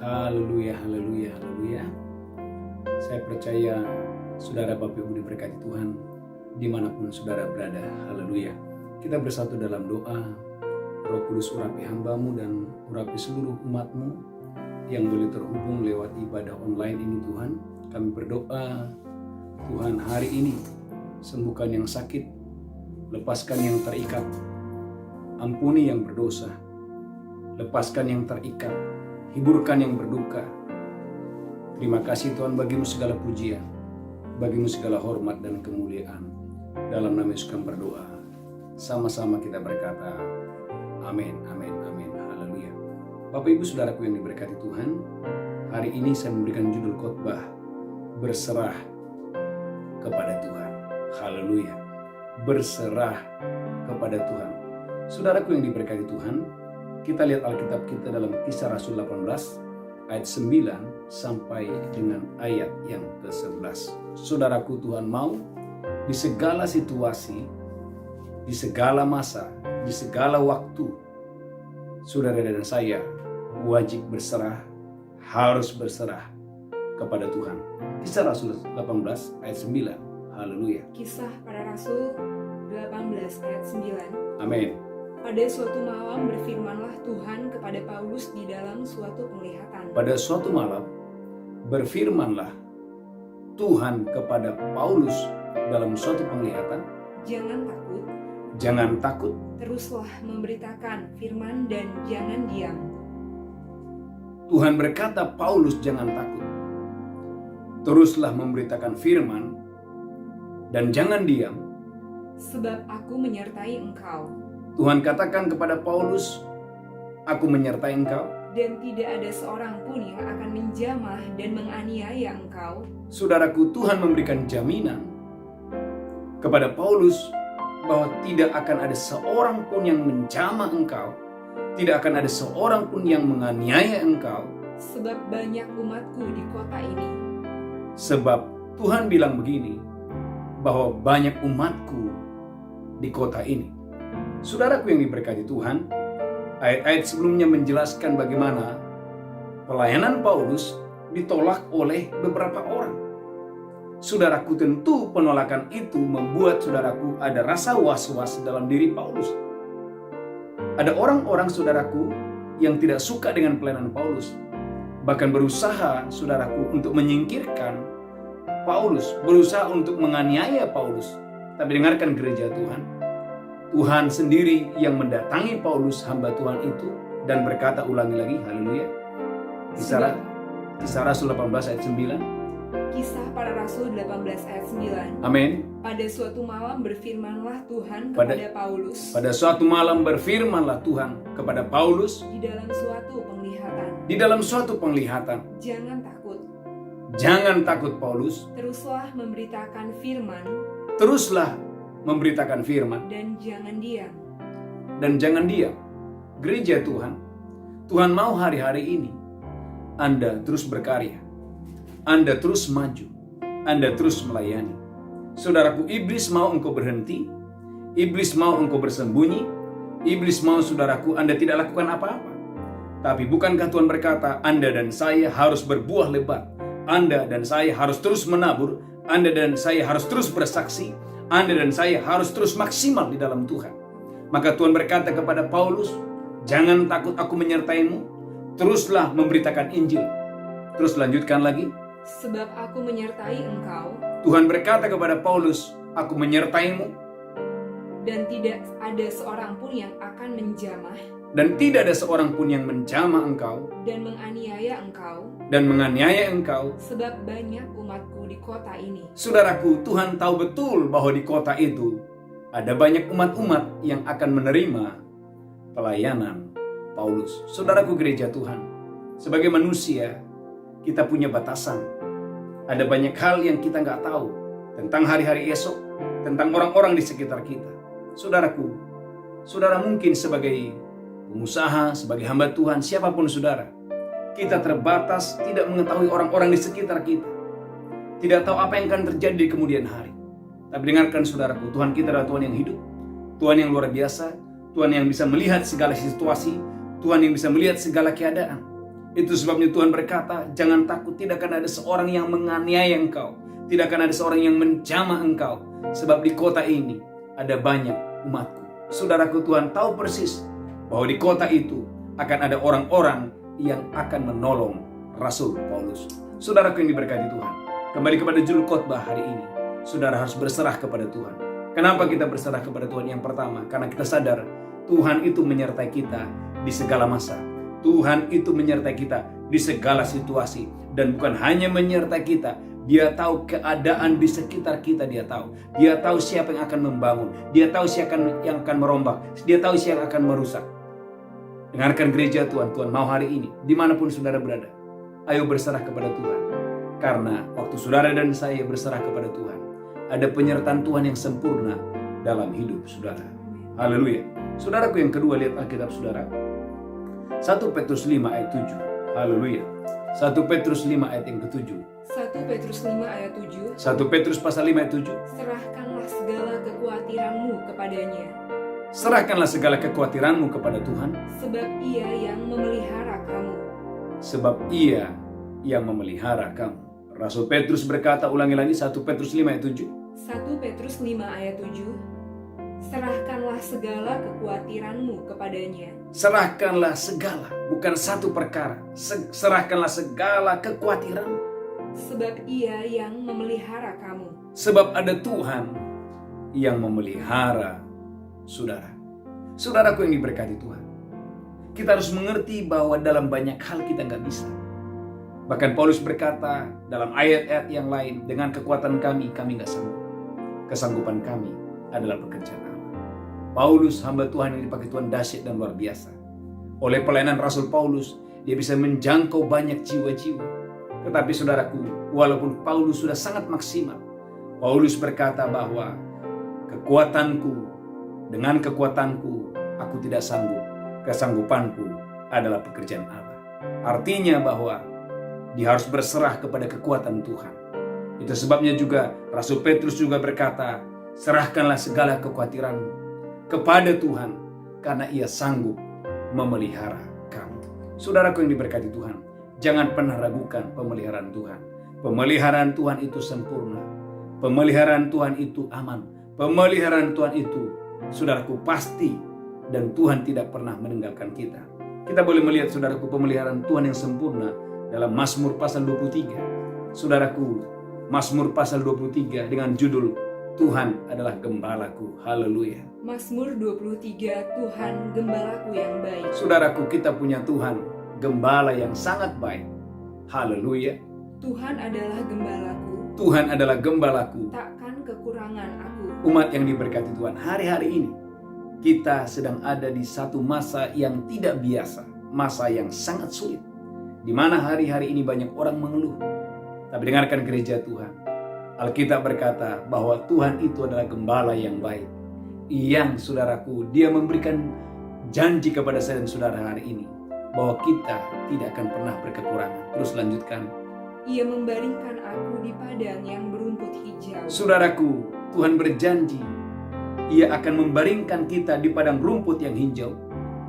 Haleluya, haleluya, haleluya. Saya percaya saudara Bapak Ibu diberkati Tuhan dimanapun saudara berada. Haleluya. Kita bersatu dalam doa. Roh Kudus urapi hambamu dan urapi seluruh umatmu yang boleh terhubung lewat ibadah online ini Tuhan. Kami berdoa Tuhan hari ini sembuhkan yang sakit, lepaskan yang terikat, ampuni yang berdosa, lepaskan yang terikat, hiburkan yang berduka. Terima kasih Tuhan, bagimu segala pujian, bagimu segala hormat dan kemuliaan. Dalam nama Yesus kami berdoa. Sama-sama kita berkata, amin, amin, amin, haleluya. Bapak Ibu Saudaraku yang diberkati Tuhan, hari ini saya memberikan judul khotbah, berserah kepada Tuhan. Haleluya, berserah kepada Tuhan. Saudaraku yang diberkati Tuhan, kita lihat Alkitab kita dalam Kisah Rasul 18 ayat 9 sampai dengan ayat yang ke-11. Saudaraku, Tuhan mau di segala situasi, di segala masa, di segala waktu, saudara dan saya wajib berserah, harus berserah kepada Tuhan. Kisah Rasul 18 ayat 9. Haleluya. Kisah para Rasul 18 ayat 9. Amin. Pada suatu malam berfirmanlah Tuhan kepada Paulus di dalam suatu penglihatan. Pada suatu malam berfirmanlah Tuhan kepada Paulus dalam suatu penglihatan. Jangan takut, Jangan takut, teruslah memberitakan firman dan jangan diam. Tuhan berkata, Paulus jangan takut. Teruslah memberitakan firman dan jangan diam. Sebab aku menyertai engkau. Tuhan katakan kepada Paulus, aku menyertai engkau. Dan tidak ada seorang pun yang akan menjamah dan menganiaya engkau. Saudaraku, Tuhan memberikan jaminan kepada Paulus bahwa tidak akan ada seorang pun yang menjamah engkau. Tidak akan ada seorang pun yang menganiaya engkau. Sebab banyak umatku di kota ini. Sebab Tuhan bilang begini, bahwa banyak umatku di kota ini. Saudaraku yang diberkati Tuhan, ayat-ayat sebelumnya menjelaskan bagaimana pelayanan Paulus ditolak oleh beberapa orang. Saudaraku, tentu penolakan itu membuat saudaraku ada rasa was-was dalam diri Paulus. Ada orang-orang saudaraku yang tidak suka dengan pelayanan Paulus, bahkan berusaha saudaraku untuk menyingkirkan Paulus, berusaha untuk menganiaya Paulus. Tapi dengarkan gereja Tuhan, Tuhan sendiri yang mendatangi Paulus hamba Tuhan itu dan berkata, ulangi lagi, haleluya. Kisah Rasul 18 ayat 9. Kisah para Rasul 18 ayat 9. Amin. Pada suatu malam berfirmanlah Tuhan kepada Paulus. Pada suatu malam berfirmanlah Tuhan kepada Paulus Di dalam suatu penglihatan. di dalam suatu penglihatan. Jangan takut. Jangan takut Paulus, Teruslah memberitakan firman teruslah memberitakan firman dan jangan diam. dan jangan diam. Gereja Tuhan, Tuhan mau hari-hari ini Anda terus berkarya, Anda terus maju, Anda terus melayani. Saudaraku, iblis mau engkau berhenti, iblis mau engkau bersembunyi, iblis mau saudaraku Anda tidak lakukan apa-apa. Tapi bukankah Tuhan berkata, Anda dan saya harus berbuah lebat, Anda dan saya harus terus menabur, Anda dan saya harus terus bersaksi, Anda dan saya harus terus maksimal di dalam Tuhan. Maka Tuhan berkata kepada Paulus, jangan takut, aku menyertaimu, teruslah memberitakan Injil. Terus lanjutkan lagi. Sebab aku menyertai engkau Tuhan berkata kepada Paulus, aku menyertaimu dan tidak ada seorang pun yang akan menjamah dan tidak ada seorang pun yang menjamah engkau dan menganiaya engkau. dan menganiaya engkau. Sebab banyak umatku di kota ini. Saudaraku, Tuhan tahu betul bahwa di kota itu ada banyak umat-umat yang akan menerima pelayanan Paulus. Saudaraku gereja Tuhan, sebagai manusia kita punya batasan. Ada banyak hal yang kita nggak tahu tentang hari-hari esok, tentang orang-orang di sekitar kita. Saudaraku, saudara mungkin sebagai pengusaha, sebagai hamba Tuhan, siapapun saudara, kita terbatas tidak mengetahui orang-orang di sekitar kita. Tidak tahu apa yang akan terjadi di kemudian hari. Tapi dengarkan saudaraku, Tuhan kita adalah Tuhan yang hidup, Tuhan yang luar biasa, Tuhan yang bisa melihat segala situasi, Tuhan yang bisa melihat segala keadaan. Itu sebabnya Tuhan berkata, jangan takut, tidak akan ada seorang yang menganiaya engkau, tidak akan ada seorang yang menjamah engkau, sebab di kota ini ada banyak umatku. Saudaraku, Tuhan tahu persis bahwa di kota itu akan ada orang-orang yang akan menolong Rasul Paulus. Saudaraku yang diberkati Tuhan, kembali kepada judul khotbah hari ini. Saudara harus berserah kepada Tuhan. Kenapa kita berserah kepada Tuhan? Yang pertama, karena kita sadar Tuhan itu menyertai kita di segala masa. Tuhan itu menyertai kita di segala situasi. Dan bukan hanya menyertai kita, Dia tahu keadaan di sekitar kita. Dia tahu siapa yang akan membangun, Dia tahu siapa yang akan merombak, Dia tahu siapa yang akan merusak. Dengarkan gereja Tuhan, Tuhan mau hari ini, dimanapun saudara berada, ayo berserah kepada Tuhan. Karena waktu saudara dan saya berserah kepada Tuhan, ada penyertaan Tuhan yang sempurna dalam hidup saudara. Haleluya. Saudaraku yang kedua, lihat Alkitab saudara. 1 Petrus 5 ayat 7. Haleluya. 1 Petrus 5 ayat yang ke-7. 1 Petrus 5 ayat 7. 1 Petrus pasal 5 ayat 7. Serahkanlah segala kekhawatiranmu kepadanya. Serahkanlah segala kekhawatiranmu kepada Tuhan. Sebab Ia yang memelihara kamu. Sebab Ia yang memelihara kamu. Rasul Petrus berkata, ulangi lagi 1 Petrus 5 ayat 7. 1 Petrus 5 ayat 7. Serahkanlah segala kekhawatiranmu kepadanya. Serahkanlah segala, bukan satu perkara. Serahkanlah segala kekhawatiranmu. Sebab Ia yang memelihara kamu. Sebab ada Tuhan yang memelihara saudara. Saudaraku yang diberkati Tuhan, kita harus mengerti bahwa dalam banyak hal kita nggak bisa. Bahkan Paulus berkata dalam ayat-ayat yang lain, dengan kekuatan kami nggak sanggup. Kesanggupan kami adalah pekerjaan Allah. Paulus, hamba Tuhan yang dipakai Tuhan dahsyat dan luar biasa. Oleh pelayanan Rasul Paulus, dia bisa menjangkau banyak jiwa-jiwa. Tetapi saudaraku, walaupun Paulus sudah sangat maksimal, Paulus berkata bahwa dengan kekuatanku, aku tidak sanggup. Kesanggupanku adalah pekerjaan Allah. Artinya bahwa dia harus berserah kepada kekuatan Tuhan. Itu sebabnya juga Rasul Petrus juga berkata, serahkanlah segala kekhawatiranmu kepada Tuhan, karena Ia sanggup memelihara kamu. Saudaraku yang diberkati Tuhan, jangan pernah ragukan pemeliharaan Tuhan. Pemeliharaan Tuhan itu sempurna. Pemeliharaan Tuhan itu aman. Pemeliharaan Tuhan itu, saudaraku, pasti, dan Tuhan tidak pernah meninggalkan kita. Kita boleh melihat, saudaraku, pemeliharaan Tuhan yang sempurna dalam Mazmur pasal 23. Saudaraku, Mazmur pasal 23 dengan judul Tuhan adalah gembalaku. Haleluya. Mazmur 23, Tuhan gembalaku yang baik. Saudaraku, kita punya Tuhan gembala yang sangat baik. Haleluya. Tuhan adalah gembalaku. Tuhan adalah gembalaku. Takkan kekurangan aku. Umat yang diberkati Tuhan, hari-hari ini kita sedang ada di satu masa yang tidak biasa, masa yang sangat sulit, di mana hari-hari ini banyak orang mengeluh. Tapi dengarkan gereja Tuhan, Alkitab berkata bahwa Tuhan itu adalah gembala yang baik, yang saudaraku, Dia memberikan janji kepada saya dan saudara hari ini bahwa kita tidak akan pernah berkekurangan. Terus lanjutkan. Ia membaringkan aku di padang yang berumput hijau. Saudaraku, Tuhan berjanji Ia akan membaringkan kita di padang rumput yang hijau.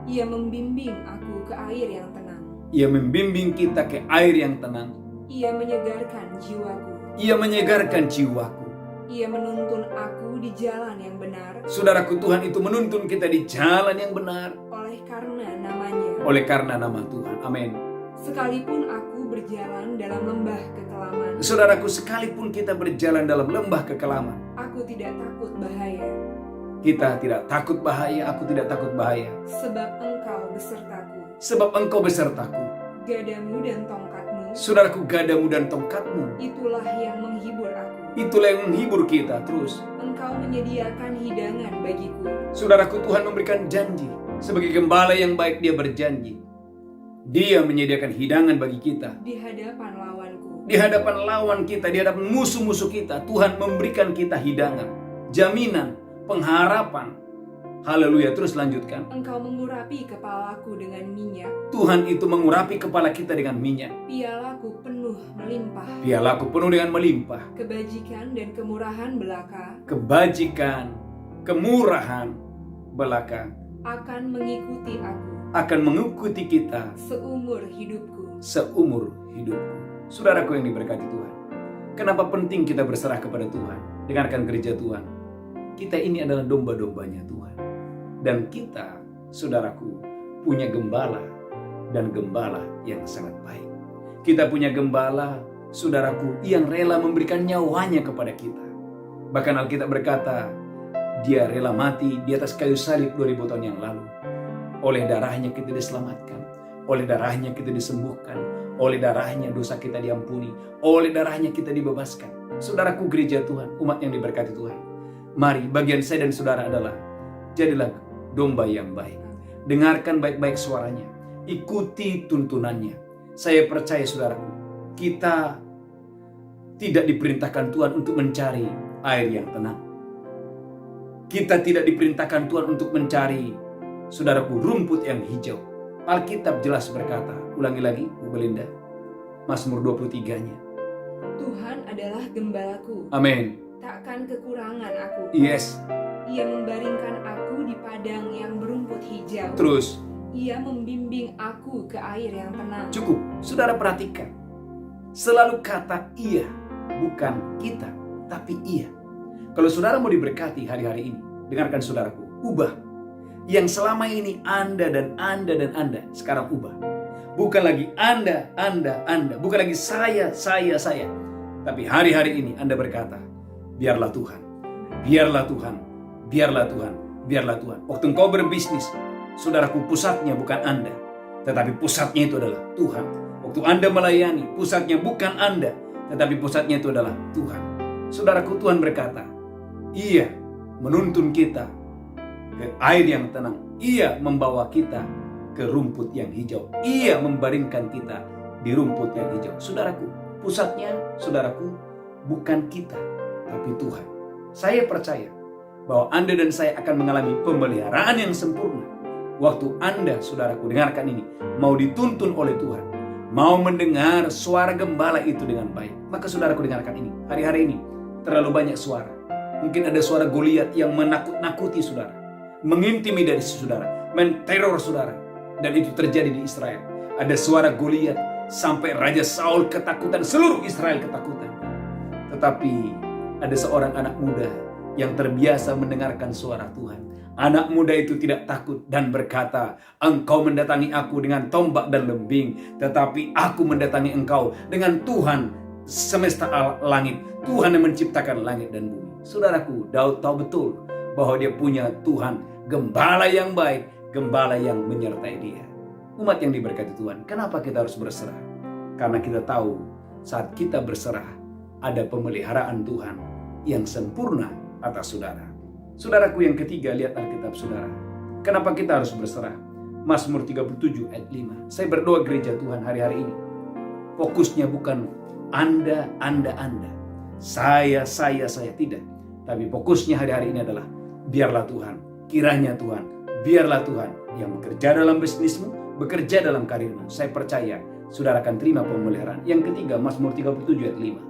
Ia membimbing aku ke air yang tenang. Ia membimbing kita ke air yang tenang. Ia menyegarkan jiwaku. Ia menyegarkan jiwaku. Ia menuntun aku di jalan yang benar. Saudaraku, Tuhan itu menuntun kita di jalan yang benar. Oleh karena namanya. Oleh karena nama Tuhan. Amin. Sekalipun aku berjalan dalam lembah kekelaman. Saudaraku, sekalipun kita berjalan dalam lembah kekelaman, aku tidak takut bahaya. Kita tidak takut bahaya. Aku tidak takut bahaya. Sebab Engkau besertaku. Sebab Engkau besertaku. Gadamu dan tongkatmu. Saudaraku, gadamu dan tongkatmu, itulah yang menghibur aku. itulah yang menghibur kita. Terus, Engkau menyediakan hidangan bagiku. saudaraku, Tuhan memberikan janji. Sebagai gembala yang baik, Dia berjanji. Dia menyediakan hidangan bagi kita. Di hadapan lawanku. Di hadapan lawan kita, di hadapan musuh-musuh kita, Tuhan memberikan kita hidangan, jaminan, pengharapan. Haleluya. Terus lanjutkan. Engkau mengurapi kepalaku dengan minyak. Tuhan itu mengurapi kepala kita dengan minyak. Pialaku penuh melimpah. Pialaku penuh dengan melimpah. Kebajikan dan kemurahan belaka. Kebajikan, kemurahan belaka akan mengikuti aku akan mengikuti kita seumur hidupku. seumur hidupku. Saudaraku yang diberkati Tuhan, kenapa penting kita berserah kepada Tuhan? Dengarkan gereja Tuhan, kita ini adalah domba-dombanya Tuhan. Dan kita, saudaraku, punya gembala, dan gembala yang sangat baik. Kita punya gembala, saudaraku, yang rela memberikan nyawanya kepada kita. Bahkan Alkitab berkata, dia rela mati di atas kayu salib 2000 tahun yang lalu. Oleh darahnya kita diselamatkan, oleh darahnya kita disembuhkan, oleh darahnya dosa kita diampuni, oleh darahnya kita dibebaskan. Saudaraku gereja Tuhan, umat yang diberkati Tuhan, mari bagian saya dan saudara adalah jadilah domba yang baik. Dengarkan baik-baik suaranya, ikuti tuntunannya. Saya percaya saudaraku, kita tidak diperintahkan Tuhan untuk mencari air yang tenang. Kita tidak diperintahkan Tuhan untuk mencari, saudaraku, rumput yang hijau. Alkitab jelas berkata, ulangi lagi Bu Belinda, Mazmur 23-nya. Tuhan adalah gembalaku, Amin. takkan kekurangan aku. Yes. Ia membaringkan aku di padang yang berumput hijau. Terus, Ia membimbing aku ke air yang tenang. cukup. Saudara perhatikan, selalu kata ia, bukan kita, tapi ia. Kalau saudara mau diberkati hari-hari ini, dengarkan saudaraku, ubah. Yang selama ini Anda dan Anda dan Anda, sekarang ubah. Bukan lagi Anda. Bukan lagi saya. Tapi hari-hari ini Anda berkata, biarlah Tuhan. Biarlah Tuhan. Biarlah Tuhan. Biarlah Tuhan. Waktu engkau berbisnis, saudaraku, pusatnya bukan Anda, tetapi pusatnya itu adalah Tuhan. Waktu Anda melayani, pusatnya bukan Anda, tetapi pusatnya itu adalah Tuhan. Saudaraku, Tuhan berkata, Ia menuntun kita ke air yang tenang. Ia membawa kita ke rumput yang hijau. Ia membaringkan kita di rumput yang hijau. Saudaraku, pusatnya, saudaraku, bukan kita, tapi Tuhan. Saya percaya bahwa Anda dan saya akan mengalami pemeliharaan yang sempurna. Waktu Anda, saudaraku, dengarkan ini, mau dituntun oleh Tuhan, mau mendengar suara gembala itu dengan baik. Maka saudaraku, dengarkan ini. Hari-hari ini terlalu banyak suara. Mungkin ada suara Goliat yang menakut-nakuti saudara, mengintimidasi saudara, menteror saudara. Dan itu terjadi di Israel. Ada suara Goliat sampai Raja Saul ketakutan, seluruh Israel ketakutan. Tetapi ada seorang anak muda yang terbiasa mendengarkan suara Tuhan. Anak muda itu tidak takut dan berkata, engkau mendatangi aku dengan tombak dan lembing, tetapi aku mendatangi engkau dengan Tuhan semesta langit, Tuhan yang menciptakan langit dan bumi. Saudaraku, Daud tahu betul bahwa dia punya Tuhan, gembala yang baik, gembala yang menyertai dia. Umat yang diberkati Tuhan, kenapa kita harus berserah? Karena kita tahu saat kita berserah, ada pemeliharaan Tuhan yang sempurna atas saudara. Saudaraku yang ketiga, lihat Alkitab saudara. Kenapa kita harus berserah? Mazmur 37 ayat 5. Saya berdoa gereja Tuhan hari-hari ini, fokusnya bukan Anda. Saya tidak. Tapi fokusnya hari-hari ini adalah biarlah Tuhan, kiranya Tuhan, biarlah Tuhan yang bekerja dalam bisnismu, bekerja dalam karirmu. Saya percaya saudara akan terima pemeliharaan. Yang ketiga, Mazmur 37 ayat 5.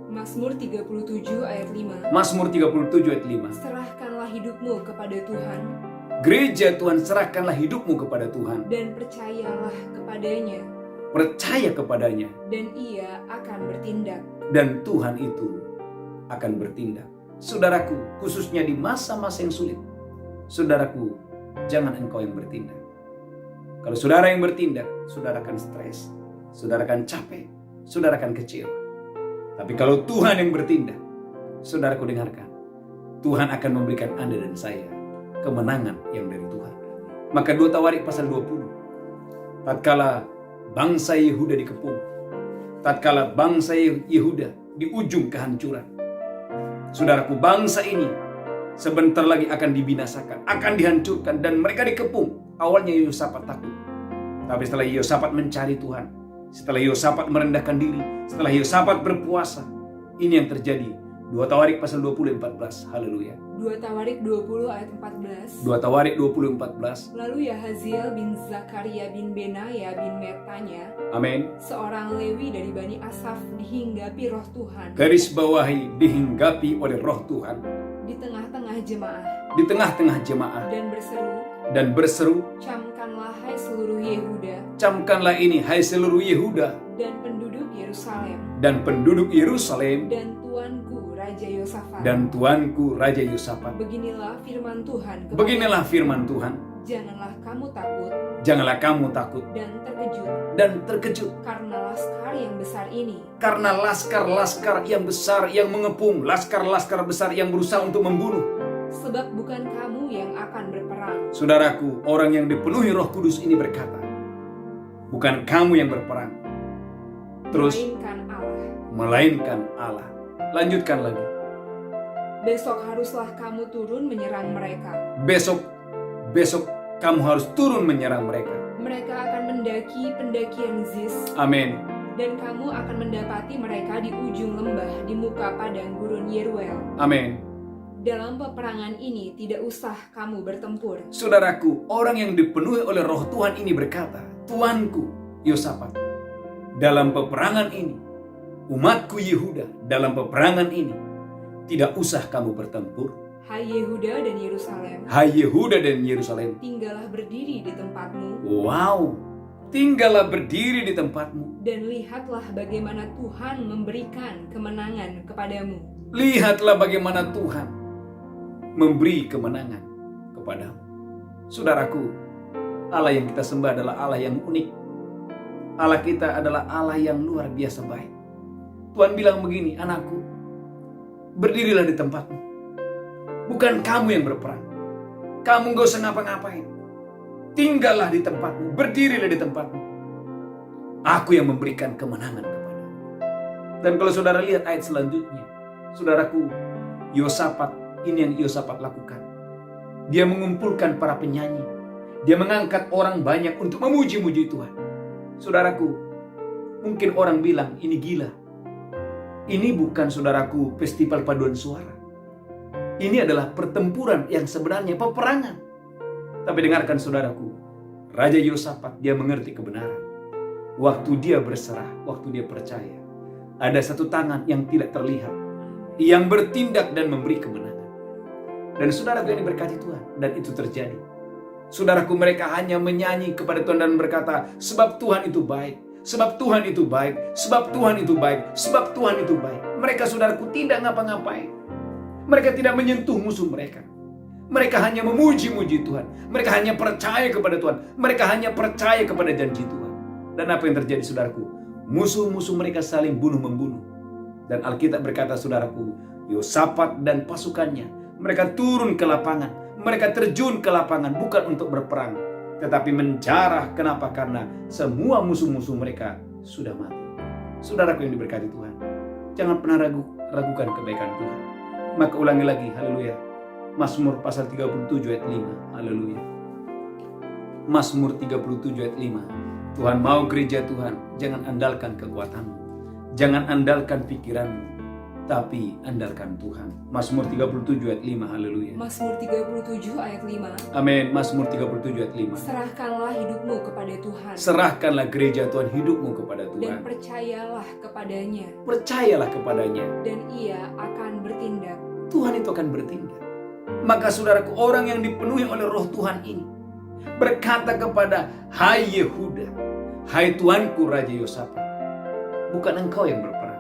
Mazmur 37 ayat 5. Mazmur 37 ayat 5. Serahkanlah hidupmu kepada Tuhan. Gereja Tuhan, serahkanlah hidupmu kepada Tuhan. Dan percayalah kepadanya. Percaya kepadanya. Dan Ia akan bertindak. Dan Tuhan itu akan bertindak. Saudaraku, khususnya di masa-masa yang sulit, saudaraku, jangan engkau yang bertindak. Kalau saudara yang bertindak, saudara akan stres, saudara akan capek, saudara akan kecewa. Tapi kalau Tuhan yang bertindak, saudaraku dengarkan, Tuhan akan memberikan Anda dan saya kemenangan yang dari Tuhan. Maka 2 Tawarik pasal 20, tatkala bangsa Yehuda dikepung, tatkala bangsa Yehuda di ujung kehancuran, saudaraku, bangsa ini sebentar lagi akan dibinasakan, akan dihancurkan, dan mereka dikepung. Awalnya Yehosafat takut, tapi setelah Yehosafat mencari Tuhan, setelah Yehosafat merendahkan diri, setelah Yehosafat berpuasa, ini yang terjadi. 2 Tawarik pasal 20 14. Haleluya. 2 Tawarik 20 ayat 14. 2 Tawarik 20 14. Lalu Yahaziel bin Zakaria bin Benaya bin Metanya, Amin. seorang Lewi dari Bani Asaf, dihinggapi roh Tuhan. Garis bawahi, dihinggapi oleh roh Tuhan Di tengah-tengah jemaah. di tengah-tengah jemaah, Dan berseru, dan berseru, camkanlah hai seluruh Yehuda camkanlah ini hai seluruh Yehuda dan penduduk Yerusalem dan penduduk Yerusalem dan tuanku Raja Yosafat. dan tuanku Raja Yosafat. Beginilah firman Tuhan kepadamu. Beginilah firman Tuhan, Janganlah kamu takut janganlah kamu takut dan terkejut dan terkejut karena laskar yang besar ini, karena laskar-laskar yang besar yang mengepung, laskar-laskar besar yang berusaha untuk membunuh. sebab bukan kamu yang akan berperang, Saudaraku, orang yang dipenuhi Roh Kudus ini berkata, bukan kamu yang berperang, terus melainkan Allah. Lanjutkan lagi. Besok haruslah kamu turun menyerang mereka. Besok kamu harus turun menyerang mereka. Mereka akan mendaki pendakian Ziz, Amin. dan kamu akan mendapati mereka di ujung lembah di muka padang gurun Yeruel. Amin. Dalam peperangan ini tidak usah kamu bertempur. Saudaraku, orang yang dipenuhi oleh Roh Tuhan ini berkata, Tuanku Yosafat, dalam peperangan ini, umatku Yehuda, dalam peperangan ini, tidak usah kamu bertempur. Hai Yehuda dan Yerusalem, Hai Yehuda dan Yerusalem, tinggallah berdiri di tempatmu, wow, tinggallah berdiri di tempatmu. dan lihatlah bagaimana Tuhan memberikan kemenangan kepadamu. Lihatlah bagaimana Tuhan memberi kemenangan kepadamu. Saudaraku, Allah yang kita sembah adalah Allah yang unik. Allah kita adalah Allah yang luar biasa baik. Tuhan bilang begini, anakku, berdirilah di tempatmu. Bukan kamu yang berperang. Kamu gak usah ngapa-ngapain. Tinggallah di tempatmu, berdirilah di tempatmu. Aku yang memberikan kemenangan kepadamu. Dan kalau saudara lihat ayat selanjutnya, saudaraku, Yosafat, ini yang Yosafat lakukan. Dia mengumpulkan para penyanyi. Dia mengangkat orang banyak untuk memuji-muji Tuhan. Saudaraku, mungkin orang bilang ini gila. Ini bukan, saudaraku, festival paduan suara. Ini adalah pertempuran yang sebenarnya peperangan. Tapi dengarkan saudaraku, Raja Yosafat dia mengerti kebenaran. Waktu dia berserah, waktu dia percaya, ada satu tangan yang tidak terlihat yang bertindak dan memberi kemenangan. Dan saudaraku yang diberkati Tuhan, dan itu terjadi. Saudaraku, mereka hanya menyanyi kepada Tuhan dan berkata, sebab Tuhan itu baik, sebab Tuhan itu baik, sebab Tuhan itu baik, sebab Tuhan itu baik. Mereka, saudaraku, tidak ngapa-ngapain. Mereka tidak menyentuh musuh mereka. Mereka hanya memuji-muji Tuhan. Mereka hanya percaya kepada Tuhan. Mereka hanya percaya kepada janji Tuhan. Dan apa yang terjadi, saudaraku? Musuh-musuh mereka saling bunuh-membunuh. Dan Alkitab berkata, saudaraku, Yosafat dan pasukannya, mereka turun ke lapangan. Mereka terjun ke lapangan bukan untuk berperang, tetapi menjarah. Kenapa? Karena semua musuh-musuh mereka sudah mati. Saudaraku yang diberkati Tuhan, jangan pernah ragukan kebaikan Tuhan. Maka ulangi lagi, haleluya. Mazmur pasal 37 ayat 5, haleluya. Mazmur 37 ayat 5. Tuhan mau gereja Tuhan, jangan andalkan kekuatanmu, jangan andalkan pikiranmu, tapi andalkan Tuhan. Mazmur 37 ayat 5, haleluya. Mazmur 37 ayat 5. Amin. Mazmur 37 ayat 5. Serahkanlah hidupmu kepada Tuhan. Serahkanlah gereja Tuhan hidupmu kepada Dan Tuhan. percayalah kepadanya. Percayalah kepadanya. Dan ia akan bertindak. Tuhan itu akan bertindak. Maka saudaraku, orang yang dipenuhi oleh Roh Tuhan ini berkata kepada, hai Yehuda, hai Tuanku Raja Yosafat, bukan engkau yang berperang,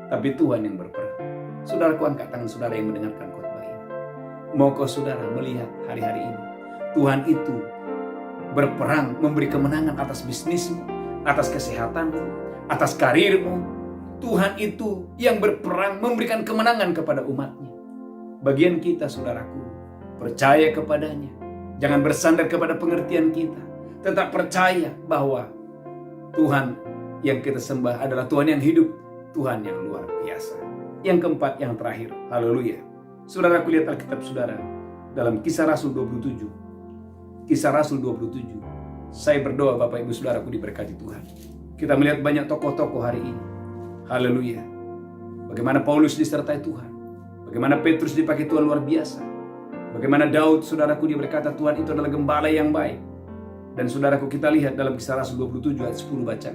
tapi Tuhan yang berperang. Saudaraku, angkat tangan saudara yang mendengarkan khotbah ini. Maukah saudara melihat hari-hari ini Tuhan itu berperang, memberi kemenangan atas bisnismu, atas kesehatanmu, atas karirmu. Tuhan itu yang berperang memberikan kemenangan kepada umatnya. Bagian kita, saudaraku, percaya kepadanya. Jangan bersandar kepada pengertian kita. Tetap percaya bahwa Tuhan yang kita sembah adalah Tuhan yang hidup, Tuhan yang luar biasa. Yang keempat, yang terakhir, haleluya. Saudaraku, lihat Alkitab saudara dalam Kisah Rasul 27. Kisah Rasul 27. Saya berdoa Bapak Ibu Saudaraku diberkati Tuhan. Kita melihat banyak tokoh-tokoh hari ini. Haleluya. Bagaimana Paulus disertai Tuhan. Bagaimana Petrus dipakai Tuhan luar biasa. Bagaimana Daud, saudaraku, dia berkata Tuhan itu adalah gembala yang baik. Dan saudaraku, kita lihat dalam Kisah Rasul 27 ayat 10, baca.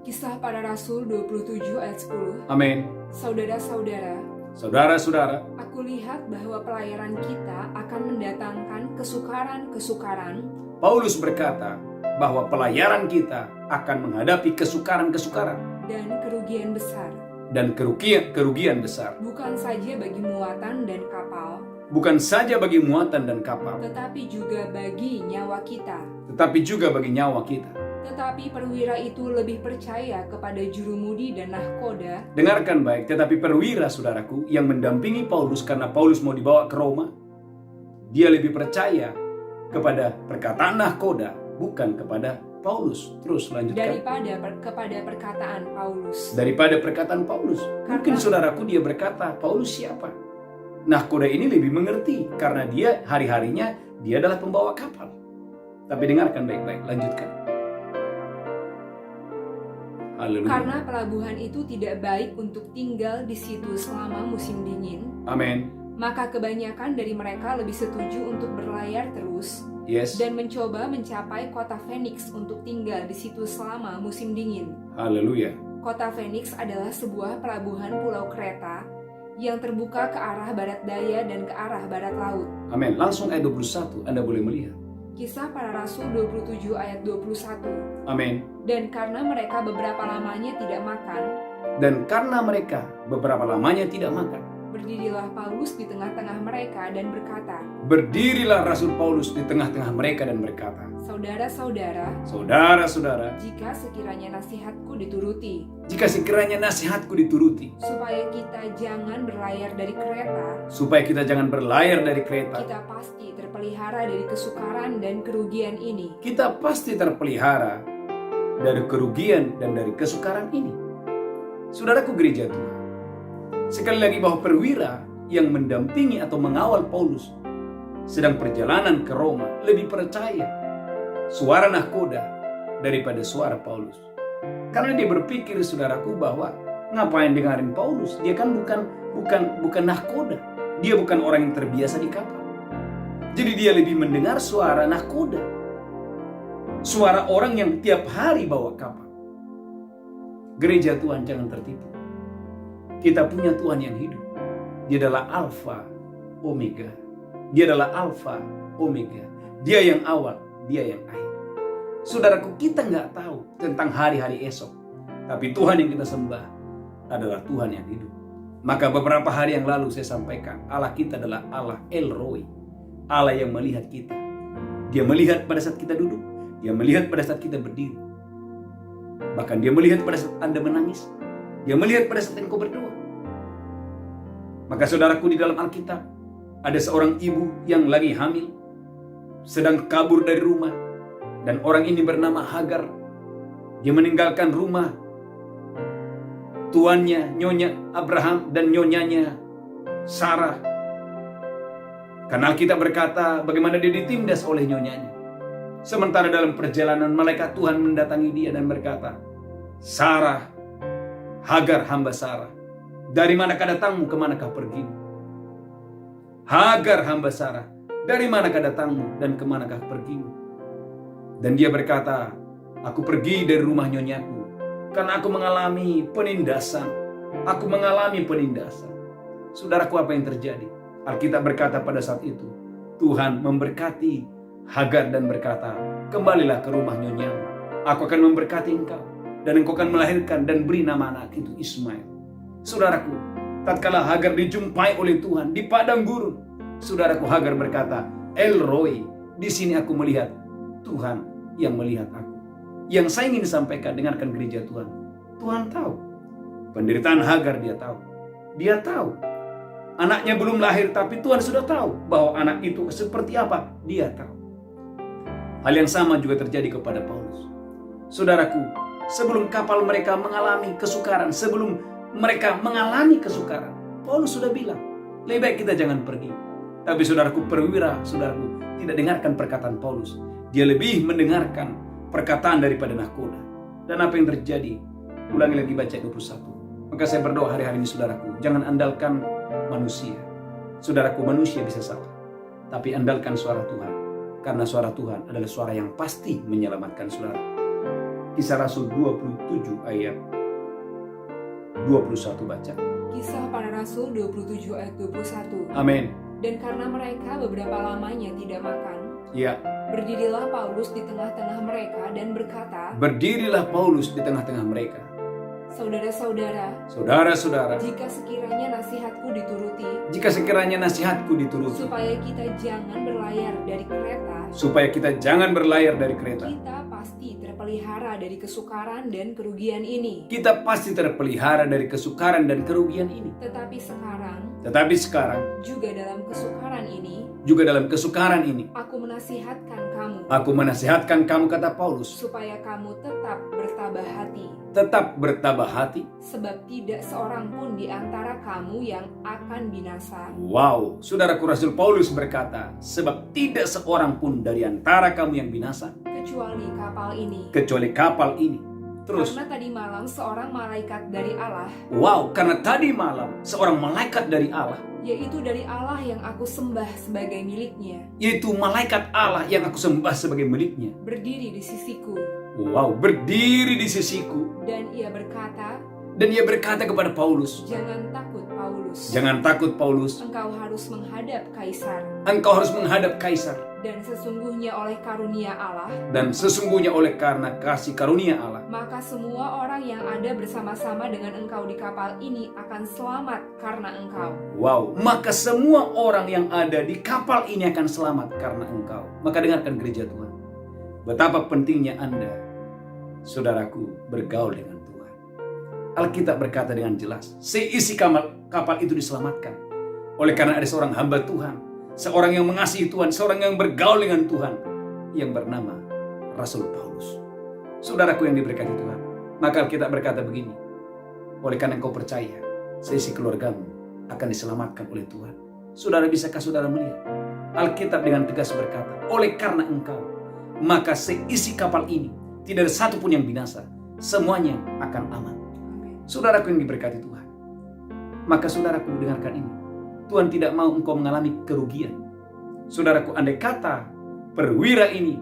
Kisah para Rasul 27 ayat 10. Amin. Saudara-saudara, Saudara-saudara, Aku lihat bahwa pelayaran kita akan mendatangkan kesukaran-kesukaran Paulus berkata bahwa pelayaran kita akan menghadapi kesukaran-kesukaran dan kerugian besar, dan kerugian besar. bukan saja bagi muatan dan kapal, Bukan saja bagi muatan dan kapal, tetapi juga bagi nyawa kita. tetapi juga bagi nyawa kita. Tetapi perwira itu lebih percaya kepada jurumudi dan nahkoda Dengarkan baik, tetapi perwira saudaraku yang mendampingi Paulus karena Paulus mau dibawa ke Roma, dia lebih percaya kepada perkataan nahkoda, bukan kepada Paulus. Terus lanjutkan. kepada perkataan Paulus. Daripada perkataan Paulus. Mungkin saudaraku dia berkata, Paulus siapa? Nahkoda ini lebih mengerti karena dia hari-harinya dia adalah pembawa kapal. Tapi dengarkan baik-baik, lanjutkan. Haleluya. Karena pelabuhan itu tidak baik untuk tinggal di situ selama musim dingin, Amin. maka kebanyakan dari mereka lebih setuju untuk berlayar terus Yes. dan mencoba mencapai kota Phoenix untuk tinggal di situ selama musim dingin. Haleluya. Kota Phoenix adalah sebuah pelabuhan pulau Kreta yang terbuka ke arah barat daya dan ke arah barat laut. Amin. Langsung ayat 21 Anda boleh melihat. Kisah Para Rasul 27 ayat 21. Amin. Dan karena mereka beberapa lamanya tidak makan, Dan karena mereka beberapa lamanya tidak makan, berdirilah Paulus di tengah-tengah mereka dan berkata, berdirilah Rasul Paulus di tengah-tengah mereka dan berkata, Saudara-saudara, saudara-saudara, jika sekiranya nasihatku dituruti, jika sekiranya nasihatku dituruti, supaya kita jangan berlayar dari Kreta, supaya kita jangan berlayar dari kereta, kita pasti terpelihara dari kesukaran dan kerugian ini. kita pasti terpelihara dari kerugian dan dari kesukaran ini. Saudaraku gereja Tuhan, sekali lagi bahwa perwira yang mendampingi atau mengawal Paulus sedang perjalanan ke Roma lebih percaya suara nahkoda daripada suara Paulus. Karena dia berpikir saudaraku bahwa ngapain dengerin Paulus? Dia kan bukan nahkoda. Dia bukan orang yang terbiasa di kapal. Jadi dia lebih mendengar suara nahkoda. Suara orang yang tiap hari bawa kapal. Gereja Tuhan jangan tertipu. Kita punya Tuhan yang hidup. Dia adalah Alfa Omega. Dia adalah Alfa Omega. Dia yang awal, dia yang akhir. Saudaraku, kita nggak tahu tentang hari-hari esok. Tapi Tuhan yang kita sembah adalah Tuhan yang hidup. Maka beberapa hari yang lalu saya sampaikan, Allah kita adalah Allah El Roi. Allah yang melihat kita. Dia melihat pada saat kita duduk. Dia melihat pada saat kita berdiri. Bahkan dia melihat pada saat Anda menangis. Dia melihat pada saat engkau berdoa. Maka saudaraku, di dalam Alkitab ada seorang ibu yang lagi hamil, sedang kabur dari rumah, dan orang ini bernama Hagar. Dia meninggalkan rumah tuannya, nyonya Abraham, dan nyonyanya Sarah. Karena Alkitab berkata bagaimana dia ditindas oleh nyonyanya. Sementara dalam perjalanan malaikat Tuhan mendatangi dia dan berkata, Sarah, Hagar hamba Sarah, dari manakah datangmu, kemanakah pergimu? Hagar hamba Sarah, dari manakah datangmu dan kemanakah pergimu? Dan dia berkata, aku pergi dari rumah nyonyaku karena aku mengalami penindasan. Aku mengalami penindasan. Saudaraku, apa yang terjadi? Alkitab berkata pada saat itu, Tuhan memberkati Hagar dan berkata, kembalilah ke rumah nyonyamu. Aku akan memberkati engkau dan engkau akan melahirkan dan beri nama anak itu Ismail. Saudaraku, tatkala Hagar dijumpai oleh Tuhan di padang gurun, saudaraku, Hagar berkata, El Roi, di sini aku melihat Tuhan yang melihat aku. Yang saya ingin sampaikan, dengarkan gereja Tuhan. Tuhan tahu penderitaan Hagar, dia tahu. Dia tahu anaknya belum lahir, tapi Tuhan sudah tahu bahwa anak itu seperti apa. Dia tahu. Hal yang sama juga terjadi kepada Paulus. Saudaraku, sebelum kapal mereka mengalami kesukaran, sebelum mereka mengalami kesukaran, Paulus sudah bilang, lebih baik kita jangan pergi. Tapi saudaraku, perwira, saudaraku, tidak dengarkan perkataan Paulus. Dia lebih mendengarkan perkataan daripada nahkoda. Dan apa yang terjadi? Ulangi lagi baca 21. Maka saya berdoa hari-hari ini saudaraku, jangan andalkan manusia. Saudaraku, manusia bisa salah, tapi andalkan suara Tuhan. Karena suara Tuhan adalah suara yang pasti menyelamatkan saudara. Kisah Rasul 27 ayat 21 baca. Kisah Para Rasul 27 ayat 21. Amin. Dan karena mereka beberapa lamanya tidak makan, Ya, berdirilah Paulus di tengah-tengah mereka dan berkata, berdirilah Paulus di tengah-tengah mereka. Saudara-saudara, Saudara-saudara, jika sekiranya nasihatku dituruti, jika sekiranya nasihatku dituruti, supaya kita jangan berlayar dari kereta, supaya kita jangan berlayar dari kereta, kita pasti terpelihara dari kesukaran dan kerugian ini. kita pasti terpelihara dari kesukaran dan kerugian ini. Tetapi sekarang, juga dalam kesukaran ini, aku menasihatkan kamu, kata Paulus, supaya kamu tetap bertabah hati, sebab tidak seorang pun di antara kamu yang akan binasa. Wow, saudaraku Rasul Paulus berkata, sebab tidak seorang pun dari antara kamu yang binasa, kecuali kapal ini. Terus, karena tadi malam seorang malaikat dari Allah, karena tadi malam seorang malaikat dari Allah, yaitu dari Allah yang aku sembah sebagai miliknya, yaitu malaikat Allah yang aku sembah sebagai miliknya, berdiri di sisiku. Berdiri di sisiku. Dan ia berkata kepada Paulus, Jangan takut Paulus, engkau harus menghadap Kaisar. Dan sesungguhnya oleh karena kasih karunia Allah, maka semua orang yang ada bersama-sama dengan engkau di kapal ini akan selamat karena engkau. Maka semua orang yang ada di kapal ini akan selamat karena engkau. Maka dengarkan gereja Tuhan, betapa pentingnya Anda, saudaraku, bergaul dengan Tuhan. Alkitab berkata dengan jelas, seisi kapal itu diselamatkan oleh karena ada seorang hamba Tuhan, seorang yang mengasihi Tuhan, seorang yang bergaul dengan Tuhan, yang bernama Rasul Paulus. Saudaraku yang diberkati Tuhan, maka Alkitab berkata begini, oleh karena engkau percaya, seisi keluargamu akan diselamatkan oleh Tuhan. Saudara, bisakah saudara melihat? Alkitab dengan tegas berkata, oleh karena engkau, maka seisi kapal ini tidak ada satu pun yang binasa, semuanya akan aman. Saudaraku yang diberkati Tuhan, maka saudaraku dengarkan ini, Tuhan tidak mau engkau mengalami kerugian. Saudaraku, andai kata perwira ini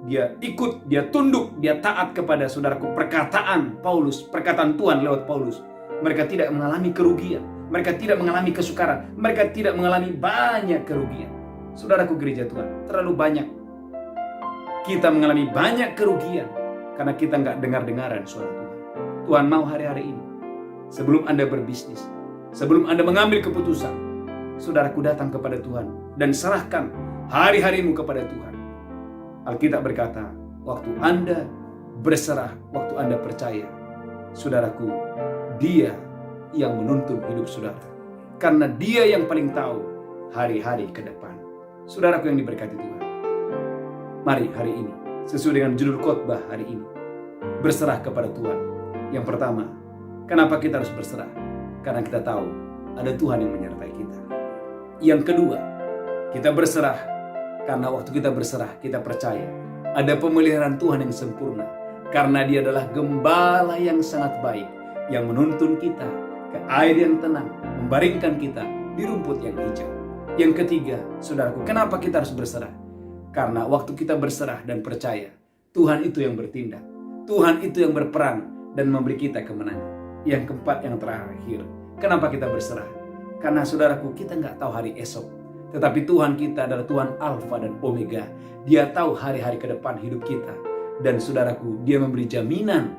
dia ikut, dia tunduk, dia taat kepada saudaraku perkataan Paulus, perkataan Tuhan lewat Paulus, mereka tidak mengalami kerugian, mereka tidak mengalami kesukaran, mereka tidak mengalami banyak kerugian. Saudaraku gereja Tuhan, terlalu banyak kita mengalami banyak kerugian karena kita nggak dengar-dengaran suara Tuhan. Tuhan mau hari-hari ini, sebelum Anda berbisnis, sebelum Anda mengambil keputusan, saudaraku datang kepada Tuhan dan serahkan hari-harimu kepada Tuhan. Alkitab berkata, waktu Anda berserah, waktu Anda percaya, saudaraku, Dia yang menuntun hidup saudara. Karena Dia yang paling tahu hari-hari ke depan. Saudaraku yang diberkati Tuhan, mari hari ini, sesuai dengan judul khotbah hari ini, berserah kepada Tuhan. Yang pertama, kenapa kita harus berserah? Karena kita tahu ada Tuhan yang menyertai kita. Yang kedua, kita berserah karena waktu kita berserah, kita percaya ada pemeliharaan Tuhan yang sempurna. Karena Dia adalah gembala yang sangat baik, yang menuntun kita ke air yang tenang, membaringkan kita di rumput yang hijau. Yang ketiga, saudaraku, kenapa kita harus berserah? Karena waktu kita berserah dan percaya, Tuhan itu yang bertindak, Tuhan itu yang berperang dan memberi kita kemenangan. Yang keempat, yang terakhir, kenapa kita berserah? Karena saudaraku, kita nggak tahu hari esok, tetapi Tuhan kita adalah Tuhan Alfa dan Omega. Dia tahu hari-hari ke depan hidup kita. Dan saudaraku, Dia memberi jaminan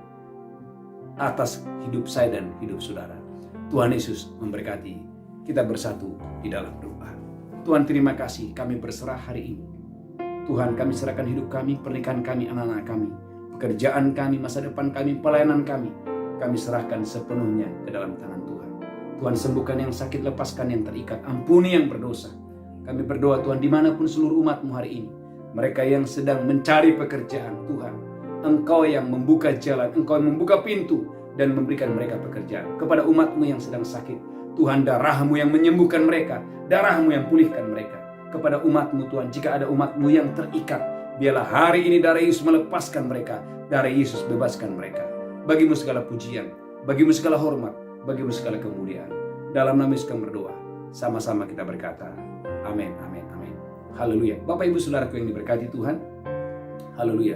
atas hidup saya dan hidup saudara. Tuhan Yesus memberkati. Kita bersatu di dalam doa. Tuhan, terima kasih, kami berserah hari ini. Tuhan, kami serahkan hidup kami, pernikahan kami, anak-anak kami, pekerjaan kami, masa depan kami, pelayanan kami. Kami serahkan sepenuhnya ke dalam tangan Tuhan. Tuhan, sembuhkan yang sakit, lepaskan yang terikat, ampuni yang berdosa. Kami berdoa Tuhan, dimanapun seluruh umat-Mu hari ini, mereka yang sedang mencari pekerjaan, Tuhan, Engkau yang membuka jalan, Engkau yang membuka pintu dan memberikan mereka pekerjaan. Kepada umat-Mu yang sedang sakit, Tuhan, darah-Mu yang menyembuhkan mereka, darah-Mu yang pulihkan mereka. Kepada umat-Mu Tuhan, jika ada umat-Mu yang terikat, biarlah hari ini darah Yesus melepaskan mereka, darah Yesus bebaskan mereka. Bagi-Mu segala pujian, bagi-Mu segala hormat, bagi-Mu segala kemuliaan. Dalam nama Yesus kami berdoa, sama-sama kita berkata, amin, amin, amin. Haleluya. Bapak Ibu Saudaraku yang diberkati Tuhan, haleluya.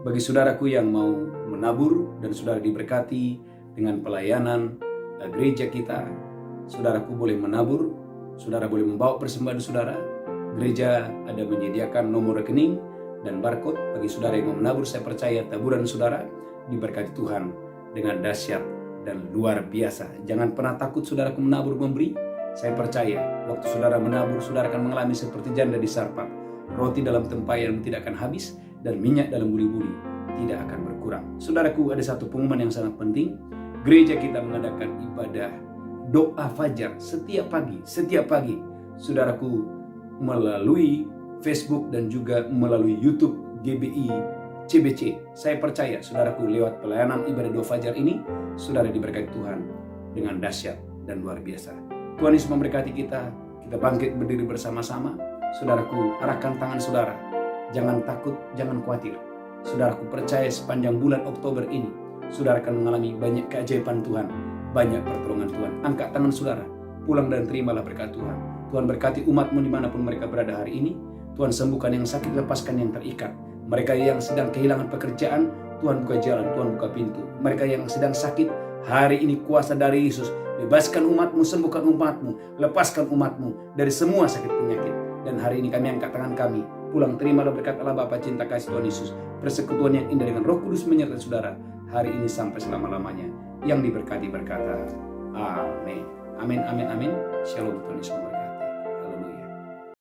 Bagi saudaraku yang mau menabur dan saudara diberkati dengan pelayanan gereja kita, saudaraku boleh menabur, saudara boleh membawa persembahan saudara. Gereja ada menyediakan nomor rekening dan barcode bagi saudara yang mau menabur. Saya percaya taburan saudara diberkati Tuhan dengan dahsyat dan luar biasa. Jangan pernah takut saudaraku menabur memberi. Saya percaya waktu saudara menabur, saudara akan mengalami seperti janda di Sarfat. Roti dalam tempayan tidak akan habis dan minyak dalam buli-buli tidak akan berkurang. Saudaraku, ada satu pengumuman yang sangat penting. Gereja kita mengadakan ibadah doa fajar setiap pagi. Saudaraku, melalui Facebook dan juga melalui YouTube GBI CBC. Saya percaya saudaraku, lewat pelayanan ibadah doa fajar ini, saudara diberkati Tuhan dengan dahsyat dan luar biasa. Tuhan Yesus memberkati kita. Kita bangkit berdiri bersama-sama. Saudaraku, arahkan tangan saudara. Jangan takut, jangan khawatir. Saudaraku, percaya sepanjang bulan Oktober ini, saudara akan mengalami banyak keajaiban Tuhan, banyak pertolongan Tuhan. Angkat tangan saudara, pulang dan terimalah berkat Tuhan. Tuhan berkati umatmu dimanapun mereka berada hari ini. Tuhan sembuhkan yang sakit, lepaskan yang terikat. Mereka yang sedang kehilangan pekerjaan, Tuhan buka jalan, Tuhan buka pintu. Mereka yang sedang sakit, hari ini kuasa dari Yesus. Bebaskan umatmu, sembuhkan umatmu, lepaskan umatmu dari semua sakit penyakit. Dan hari ini kami angkat tangan kami, pulang terimalah berkat Allah Bapa, cinta kasih Tuhan Yesus, persekutuan yang indah dengan Roh Kudus menyertai saudara hari ini sampai selama-lamanya. Yang diberkati berkata, amin. Amin, amin, amin. Shalom, Tuhan Yesus.